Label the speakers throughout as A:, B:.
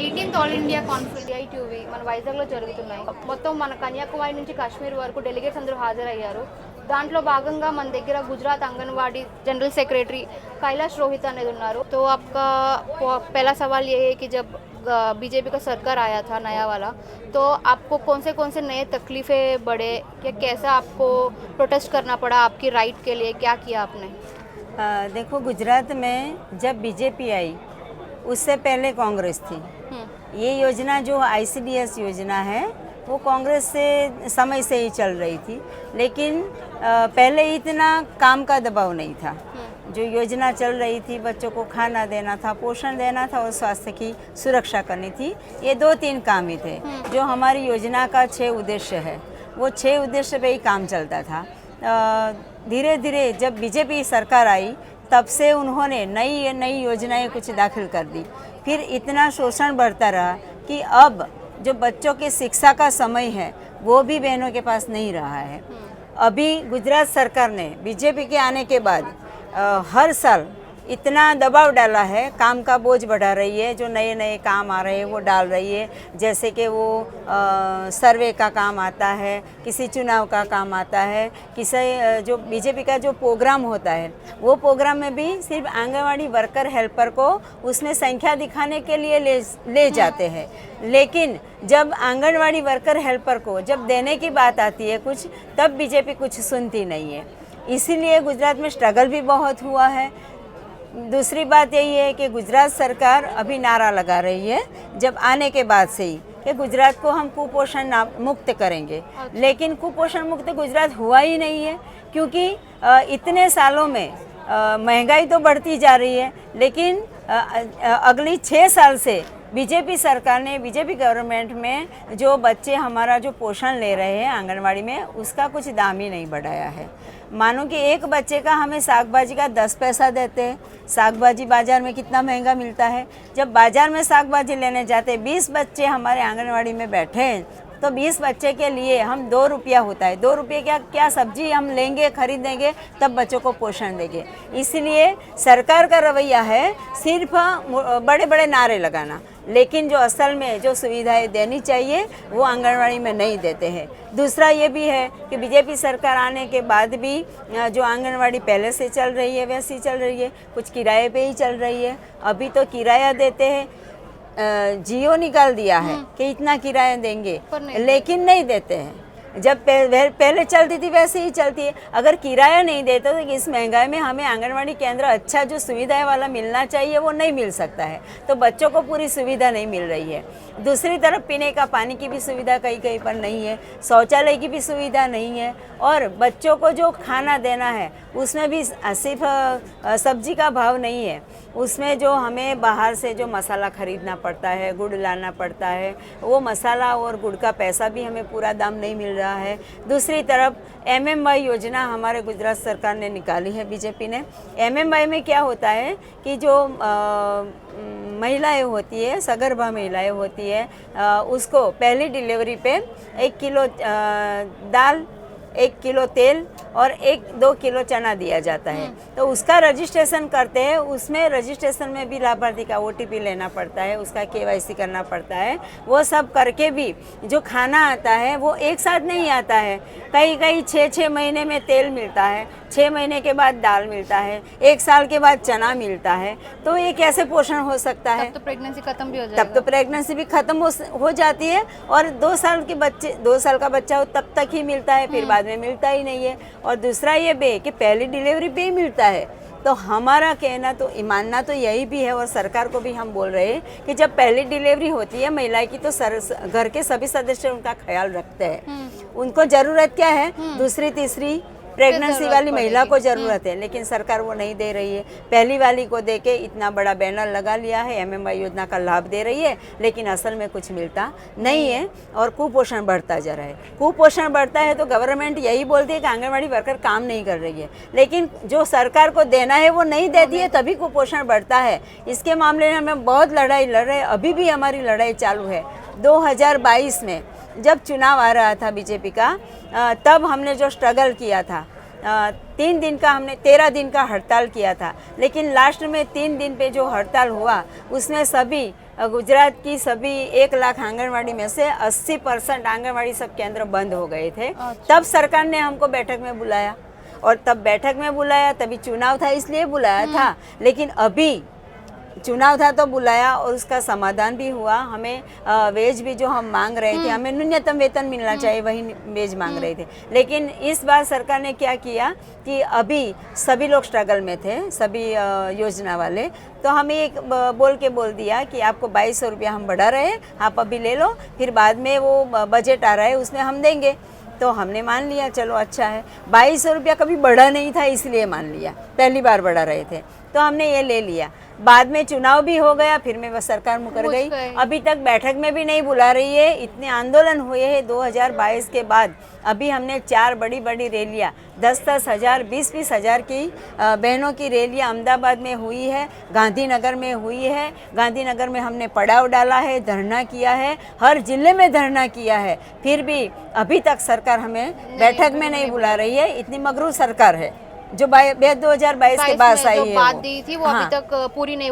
A: 18th all India conference ITV మన వైజాగ్లో జరుగుతున్నాయి. మొత్తం మన కన్యాకుమారి నుంచి కాశ్మీర్ వరకు డెలిగేట్స్ అందరూ హాజరయ్యారు. దాంట్లో భాగంగా మన దగ్గర గుజరాత్ अंगनवाड़ी जनरल सेक्रेटरी कैलाश रोहित అనేది ఉన్నారు. तो आपका पहला सवाल ये है कि जब बीजेपी का सरकार आया था नया वाला, तो आपको कौन से नए तकलीफ़ें बढ़े या कैसा आपको प्रोटेस्ट करना पड़ा आपकी राइट के लिए, क्या किया आपने?
B: देखो, गुजरात में जब बीजेपी आई उससे पहले कांग्रेस थी। ये योजना जो आईसीडीएस योजना है वो कांग्रेस से समय से ही चल रही थी, लेकिन पहले इतना काम का दबाव नहीं था। जो योजना चल रही थी, बच्चों को खाना देना था, पोषण देना था और स्वास्थ्य की सुरक्षा करनी थी। ये 2-3 काम ही थे। जो हमारी योजना का 6 उद्देश्य है, वो 6 उद्देश्य पे ही काम चलता था। धीरे धीरे जब बीजेपी सरकार आई तब से उन्होंने नई नई योजनाएं कुछ दाखिल कर दी। फिर इतना शोषण बढ़ता रहा कि अब जो बच्चों की शिक्षा का समय है वो भी बहनों के पास नहीं रहा है। अभी गुजरात सरकार ने बीजेपी के आने के बाद हर साल इतना दबाव डाला है, काम का बोझ बढ़ा रही है। जो नए नए काम आ रहे हैं वो डाल रही है, जैसे कि वो सर्वे का काम आता है, किसी चुनाव का काम आता है, किसी जो बीजेपी का जो प्रोग्राम होता है वो प्रोग्राम में भी सिर्फ आंगनवाड़ी वर्कर हेल्पर को उसमें संख्या दिखाने के लिए ले जाते हैं। लेकिन जब आंगनवाड़ी वर्कर हेल्पर को जब देने की बात आती है कुछ, तब बीजेपी कुछ सुनती नहीं है। इसीलिए गुजरात में स्ट्रगल भी बहुत हुआ है। दूसरी बात यही है कि गुजरात सरकार अभी नारा लगा रही है जब आने के बाद से ही कि गुजरात को हम कुपोषण मुक्त करेंगे। लेकिन कुपोषण मुक्त गुजरात हुआ ही नहीं है, क्योंकि इतने सालों में महंगाई तो बढ़ती जा रही है, लेकिन अगली 6 साल से बीजेपी सरकार ने, बीजेपी गवर्नमेंट में जो बच्चे हमारा जो पोषण ले रहे हैं आंगनवाड़ी में, उसका कुछ दाम ही नहीं बढ़ाया है। मानो कि एक बच्चे का हमें साग भाजी का 10 पैसा देते हैं। साग भाजी बाज़ार में कितना महंगा मिलता है। जब बाज़ार में साग भाजी लेने जाते 20 बच्चे हमारे आंगनवाड़ी में बैठे हैं, तो 20 बच्चे के लिए हम 2 रुपया होता है। 2 रुपये क्या सब्जी हम लेंगे, खरीदेंगे, तब बच्चों को पोषण देंगे। इसलिए सरकार का रवैया है सिर्फ बड़े बड़े नारे लगाना, लेकिन जो असल में जो सुविधाएं देनी चाहिए वो आंगनवाड़ी में नहीं देते हैं। दूसरा ये भी है कि बीजेपी सरकार आने के बाद भी जो आंगनवाड़ी पहले से चल रही है वैसी चल रही है, कुछ किराए पे ही चल रही है। अभी तो किराया देते हैं, जियो निकाल दिया है कि इतना किराया देंगे, लेकिन नहीं देते हैं। जब पहले चलती थी वैसे ही चलती है। अगर किराया नहीं देते तो इस महंगाई में हमें आंगनवाड़ी केंद्र अच्छा जो सुविधाएं वाला मिलना चाहिए वो नहीं मिल सकता है, तो बच्चों को पूरी सुविधा नहीं मिल रही है। दूसरी तरफ पीने का पानी की भी सुविधा कहीं कहीं पर नहीं है, शौचालय की भी सुविधा नहीं है, और बच्चों को जो खाना देना है उसमें भी सिर्फ सब्जी का भाव नहीं है, उसमें जो हमें बाहर से जो मसाला खरीदना पड़ता है, गुड़ लाना पड़ता है, वो मसाला और गुड़ का पैसा भी हमें पूरा दाम नहीं मिल रहा है। दूसरी तरफ MMY योजना हमारे गुजरात सरकार ने निकाली है, बीजेपी ने। MMY में क्या होता है कि जो महिलाएं होती है, सगर्भा महिलाएं होती है, उसको पहली डिलीवरी पे 1 किलो दाल, 1 किलो तेल और 1-2 किलो चना दिया जाता है। तो उसका रजिस्ट्रेशन करते हैं, उसमें रजिस्ट्रेशन में भी लाभार्थी का OTP लेना पड़ता है, उसका KYC करना पड़ता है। वो सब करके भी जो खाना आता है वो एक साथ नहीं आता है। कई 6-6 महीने में तेल मिलता है, 6 महीने के बाद दाल मिलता है, 1 साल के बाद चना मिलता है। तो ये कैसे पोषण हो सकता है?
A: तब तो प्रेगनेंसी खत्म भी हो जाएगा।
B: तब तो प्रेगनेंसी भी खत्म हो जाती है, और 2 साल का बच्चा हो तब तक ही मिलता है, फिर बाद में मिलता ही नहीं है। और दूसरा ये भी कि पहली डिलीवरी पे ही मिलता है। तो हमारा कहना तो, मानना तो यही भी है, और सरकार को भी हम बोल रहे हैं कि जब पहली डिलीवरी होती है महिला की, तो घर के सभी सदस्य उनका ख्याल रखते हैं। उनको ज़रूरत क्या है, दूसरी तीसरी प्रेगनेंसी वाली महिला को ज़रूरत है, लेकिन सरकार वो नहीं दे रही है। पहली वाली को दे के इतना बड़ा बैनर लगा लिया है, MMY योजना का लाभ दे रही है, लेकिन असल में कुछ मिलता नहीं है, और कुपोषण बढ़ता जा रहा है। कुपोषण बढ़ता है तो गवर्नमेंट यही बोलती है कि आंगनवाड़ी वर्कर काम नहीं कर रही है, लेकिन जो सरकार को देना है वो नहीं देती है, तभी कुपोषण बढ़ता है। इसके मामले में हमें बहुत लड़ाई लड़ रहे हैं, अभी भी हमारी लड़ाई चालू है। 2022 में जब चुनाव आ रहा था बीजेपी का, तब हमने जो स्ट्रगल किया था, 3 दिन का हमने 13 दिन का हड़ताल किया था, लेकिन लास्ट में 3 दिन पे जो हड़ताल हुआ उसमें सभी गुजरात की सभी 1 लाख आंगनवाड़ी में से 80% आंगनवाड़ी सब केंद्र बंद हो गए थे। तब सरकार ने हमको बैठक में बुलाया, और तब बैठक में बुलाया, तभी चुनाव था इसलिए बुलाया था। लेकिन अभी चुनाव था तो बुलाया और उसका समाधान भी हुआ। हमें वेज भी जो हम मांग रहे थे, हमें न्यूनतम वेतन मिलना चाहिए, वही वेज मांग रहे थे। लेकिन इस बार सरकार ने क्या किया कि अभी सभी लोग स्ट्रगल में थे, सभी योजना वाले, तो हमें एक बोल दिया कि आपको 2200 रुपया हम बढ़ा रहे हैं, आप अभी ले लो, फिर बाद में वो बजट आ रहा है उसमें हम देंगे। तो हमने मान लिया, चलो अच्छा है। 2200 रुपया कभी बढ़ा नहीं था इसलिए मान लिया, पहली बार बढ़ा रहे थे तो हमने ये ले लिया। बाद में चुनाव भी हो गया, फिर में वह सरकार मुकर गई, अभी तक बैठक में भी नहीं बुला रही है। इतने आंदोलन हुए हैं 2022 के बाद, अभी हमने 4 बड़ी बड़ी रैलियाँ 10-10 हज़ार 20-20 हज़ार की बहनों की रैलियाँ अहमदाबाद में हुई है, गांधीनगर में हुई है। गांधीनगर में हमने पड़ाव डाला है, धरना किया है, हर जिले में धरना किया है, फिर भी अभी तक सरकार हमें बैठक में नहीं बुला रही है। इतनी मगरूर सरकार है जो 2022 के बाद आई है,
A: बात दी थी वो अभी तक पूरी नहीं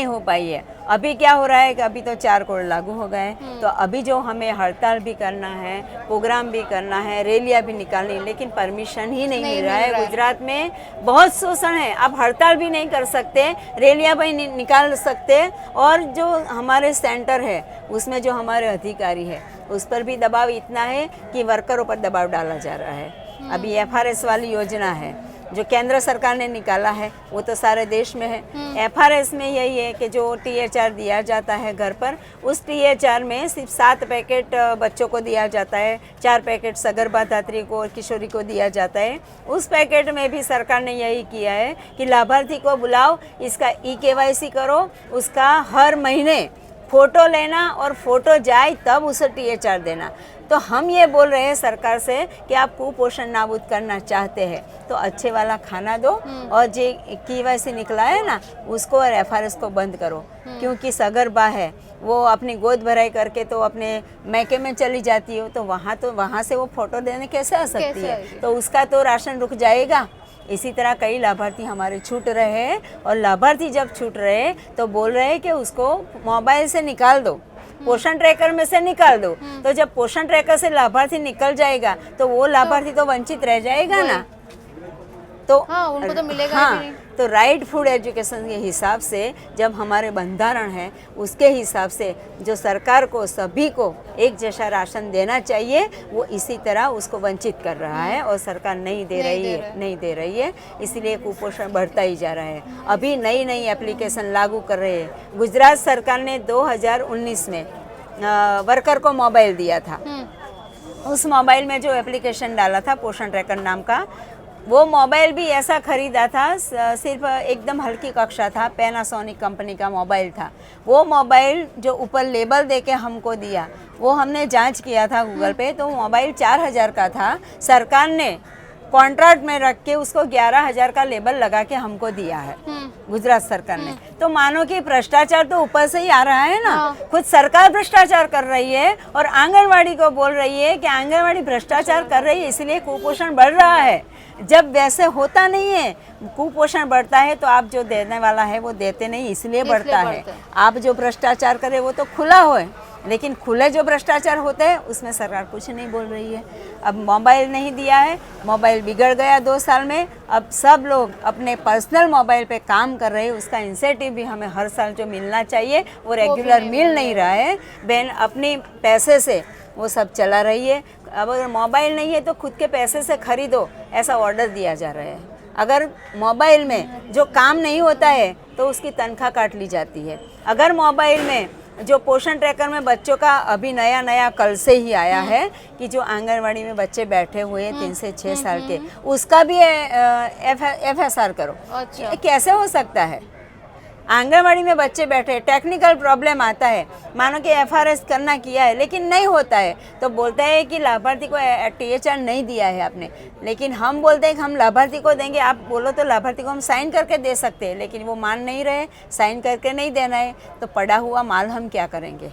A: हो पाई है। अभी क्या हो रहा है कि अभी तो 4 करोड़ लागू हो गए, तो अभी जो हमें हड़ताल भी करना है, प्रोग्राम भी करना है, रैलियां भी निकालनी, लेकिन परमिशन ही नहीं मिल रहा है। गुजरात में बहुत शोषण है, आप हड़ताल भी नहीं कर सकते, रैलियां भी निकाल सकते, और जो हमारे सेंटर है उसमें जो हमारे अधिकारी है उस पर भी दबाव इतना है कि वर्करों पर दबाव डाला जा रहा है। अभी FRS वाली योजना है जो केंद्र सरकार ने निकाला है, वो तो सारे देश में है। FRS में यही है कि जो THR दिया जाता है घर पर, उस THR में सिर्फ 7 पैकेट बच्चों को दिया जाता है, 4 पैकेट सगर्भा धात्री को और किशोरी को दिया जाता है। उस पैकेट में भी सरकार ने यही किया है कि लाभार्थी को बुलाओ, इसका EKYC करो, उसका हर महीने फ़ोटो लेना और फ़ोटो जाए तब उसे THR देना। तो हम ये बोल रहे हैं सरकार से कि आप कुपोषण नाबूद करना चाहते हैं तो अच्छे वाला खाना दो, और जो KYC निकला है ना उसको और FRS को बंद करो, क्योंकि सगर्भा है वो अपनी गोद भराई करके तो अपने मैके में चली जाती हो, तो वहाँ से वो फ़ोटो देने कैसे आ सकती है, तो उसका तो राशन रुक जाएगा। इसी तरह कई लाभार्थी हमारे छूट रहे हैं, और लाभार्थी जब छूट रहे हैं तो बोल रहे हैं कि उसको मोबाइल से निकाल दो, पोषण ट्रैकर में से निकाल दो। तो जब पोषण ट्रैकर से लाभार्थी निकल जाएगा तो वो लाभार्थी तो वंचित रह जाएगा ना, तो उनको तो मिलेगा
B: हाँ,
A: ही नहीं।
B: तो राइट फूड एजुकेशन के हिसाब से जब हमारे बंधारण है उसके हिसाब से जो सरकार को सभी को एक जैसा राशन देना चाहिए, वो इसी तरह उसको वंचित कर रहा है, और सरकार नहीं दे रही है, इसलिए कुपोषण बढ़ता ही जा रहा है। अभी नई एप्लीकेशन लागू कर रहे हैं। गुजरात सरकार ने 2019 में वर्कर को मोबाइल दिया था। उस मोबाइल में जो एप्लीकेशन डाला था पोषण ट्रैकर नाम का, वो मोबाइल भी ऐसा खरीदा था, सिर्फ एकदम हल्की कक्षा था, पैनासोनिक कंपनी का मोबाइल था। वो मोबाइल जो ऊपर लेबल देके हमको दिया, वो हमने जांच किया था गूगल पे, तो मोबाइल 4000 का था। सरकार ने कॉन्ट्रैक्ट में रख के उसको 11000 का लेबल लगा के हमको दिया है गुजरात सरकार ने। तो मानो कि भ्रष्टाचार तो ऊपर से ही आ रहा है ना, खुद सरकार भ्रष्टाचार कर रही है और आंगनवाड़ी को बोल रही है कि आंगनवाड़ी भ्रष्टाचार कर रही है इसलिए कुपोषण बढ़ रहा है, जब वैसे होता नहीं है। कुपोषण बढ़ता है तो आप जो देने वाला है वो देते नहीं, इसलिए बढ़ता है। आप जो भ्रष्टाचार करे वो तो खुला हो, लेकिन खुले जो भ्रष्टाचार होते हैं उसमें सरकार कुछ नहीं बोल रही है। अब मोबाइल नहीं दिया है, मोबाइल बिगड़ गया 2 साल में, अब सब लोग अपने पर्सनल मोबाइल पे काम कर रहे हैं। उसका इंसेंटिव भी हमें हर साल जो मिलना चाहिए वो रेगुलर मिल नहीं रहा है। बहन अपने पैसे से वो सब चला रही है। अब अगर मोबाइल नहीं है तो खुद के पैसे से खरीदो, ऐसा ऑर्डर दिया जा रहा है। अगर मोबाइल में जो काम नहीं होता है तो उसकी तनख्वाह काट ली जाती है। अगर मोबाइल में जो पोषण ट्रैकर में बच्चों का अभी नया कल से ही आया है कि जो आंगनवाड़ी में बच्चे बैठे हुए हैं 3 से 6 साल के, उसका भी FSR करो। अच्छा। कैसे हो सकता है? आंगनवाड़ी में बच्चे बैठे, टेक्निकल प्रॉब्लम आता है, मानो कि FRS करना किया है लेकिन नहीं होता है, तो बोलता है कि लाभार्थी को THR नहीं दिया है आपने। लेकिन हम बोलते हैं कि हम लाभार्थी को देंगे, आप बोलो तो लाभार्थी को हम साइन करके दे सकते हैं, लेकिन वो मान नहीं रहे, साइन करके नहीं देना है, तो पड़ा हुआ माल हम क्या करेंगे?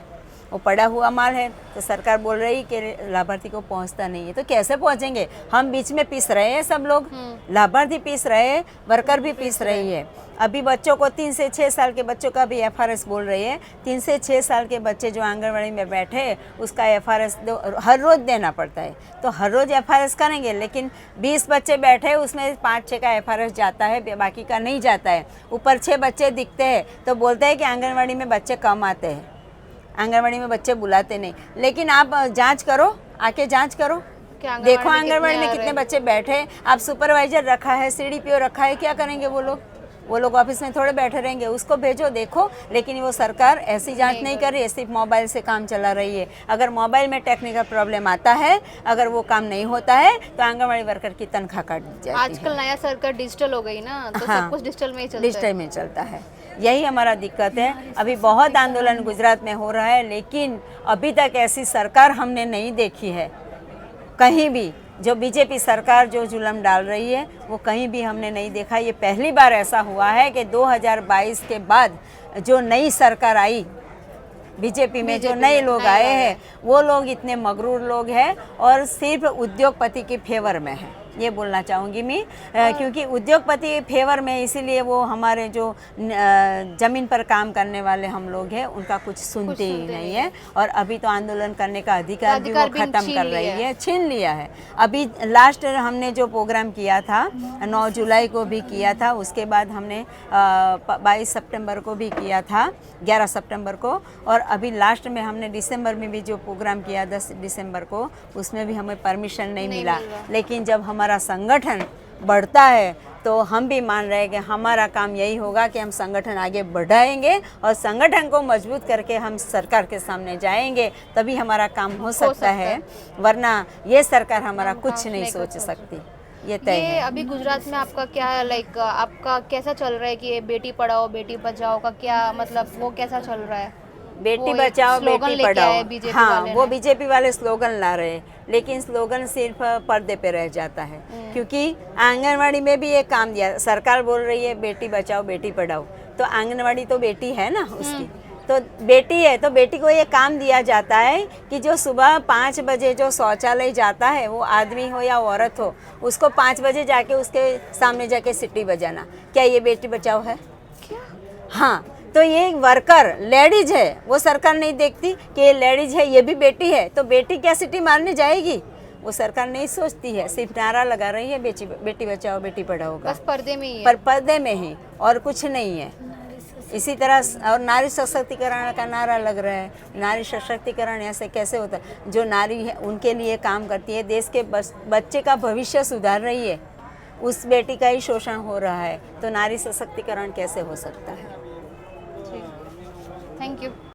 B: वो पड़ा हुआ माल है, तो सरकार बोल रही कि लाभार्थी को पहुंचता नहीं है, तो कैसे पहुंचेंगे? हम बीच में पीस रहे हैं, सब लोग लाभार्थी पीस रहे हैं, वर्कर भी पीस रही है। अभी बच्चों को 3 से 6 साल के बच्चों का भी FRS बोल रही है। 3 से 6 साल के बच्चे जो आंगनवाड़ी में बैठे उसका FRS हर रोज़ देना पड़ता है, तो हर रोज़ FRS करेंगे, लेकिन 20 बच्चे बैठे उसमें 5-6 का FRS जाता है, बाकी का नहीं जाता है। ऊपर 6 बच्चे दिखते हैं तो बोलते हैं कि आंगनवाड़ी में बच्चे कम आते हैं, आंगनवाड़ी में बच्चे बुलाते नहीं। लेकिन आप जाँच करो, आके जाँच करो, देखो आंगनवाड़ी में कितने बच्चे बैठे। आप सुपरवाइजर रखा है, CDPO रखा है, क्या करेंगे वो लोग ऑफिस में थोड़े बैठे रहेंगे, उसको भेजो देखो। लेकिन वो सरकार ऐसी जांच नहीं कर रही है, सिर्फ मोबाइल से काम चला रही है। अगर मोबाइल में टेक्निकल प्रॉब्लम आता है, अगर वो काम नहीं होता है तो आंगनवाड़ी वर्कर की तनख्वाह काट दी जाती है।
A: आजकल नया सरकार डिजिटल हो गई ना, तो
B: हाँ,
A: सब कुछ डिजिटल में ही चलता है।
B: डिजिटल में चलता है, यही हमारा दिक्कत है। अभी बहुत आंदोलन गुजरात में हो रहा है, लेकिन अभी तक ऐसी सरकार हमने नहीं देखी है कहीं भी। जो बीजेपी सरकार जो जुल्म डाल रही है वो कहीं भी हमने नहीं देखा। ये पहली बार ऐसा हुआ है कि 2022 के बाद जो नई सरकार आई, बीजेपी में जो नए लोग आए हैं, वो लोग इतने मगरूर लोग हैं और सिर्फ उद्योगपति के फेवर में हैं, ये बोलना चाहूँगी मैं। क्योंकि उद्योगपति फेवर में, इसीलिए वो हमारे जो ज़मीन पर काम करने वाले हम लोग हैं उनका कुछ सुनते ही नहीं है। और अभी तो आंदोलन करने का अधिकार भी वो ख़त्म कर रही है, छीन लिया है। अभी लास्ट हमने जो प्रोग्राम किया था 9 जुलाई को भी किया था, उसके बाद हमने 22 सितंबर को भी किया था, 11 सितंबर को, और अभी लास्ट में हमने दिसंबर में भी जो प्रोग्राम किया 10 दिसंबर को, उसमें भी हमें परमिशन नहीं मिला। लेकिन जब हमारा संगठन बढ़ता है तो हम भी मान रहे हैं कि हमारा काम यही होगा कि हम संगठन आगे बढ़ाएंगे और संगठन को मजबूत करके हम सरकार के सामने जाएंगे, तभी हमारा काम हो सकता है। वरना ये सरकार हमारा कुछ नहीं सोच सकती, ये तय है।
A: अभी गुजरात में आपका क्या आपका कैसा चल रहा है कि ये बेटी पढ़ाओ बेटी बचाओ का क्या मतलब, वो कैसा चल रहा है?
B: बेटी बचाओ बेटी पढ़ाओ, हाँ वो बीजेपी वाले स्लोगन ला रहे हैं, लेकिन स्लोगन सिर्फ पर्दे पे रह जाता है। क्योंकि आंगनवाड़ी में भी ये काम दिया, सरकार बोल रही है बेटी बचाओ बेटी पढ़ाओ, तो आंगनवाड़ी तो बेटी है ना उसकी, तो बेटी है, तो बेटी को ये काम दिया जाता है कि जो सुबह 5 बजे जो शौचालय जाता है, वो आदमी हो या औरत हो, उसको 5 बजे जाके उसके सामने जाके सीटी बजाना, क्या ये बेटी बचाओ है? क्या? हाँ, तो ये वर्कर लेडीज है, वो सरकार नहीं देखती कि ये लेडीज है, ये भी बेटी है, तो बेटी क्या सीटी मारने जाएगी? वो सरकार नहीं सोचती है, सिर्फ नारा लगा रही है बेटी बचाओ बेटी पढ़ाओ का,
A: बस पर्दे में ही है।
B: पर पर्दे में ही, और कुछ नहीं है। इसी तरह और नारी सशक्तिकरण का नारा लग रहा है। नारी सशक्तिकरण ऐसे कैसे होता है? जो नारी है उनके लिए काम करती है, देश के बच्चे का भविष्य सुधार रही है, उस बेटी का ही शोषण हो रहा है, तो नारी सशक्तिकरण कैसे हो सकता है?
A: Thank you.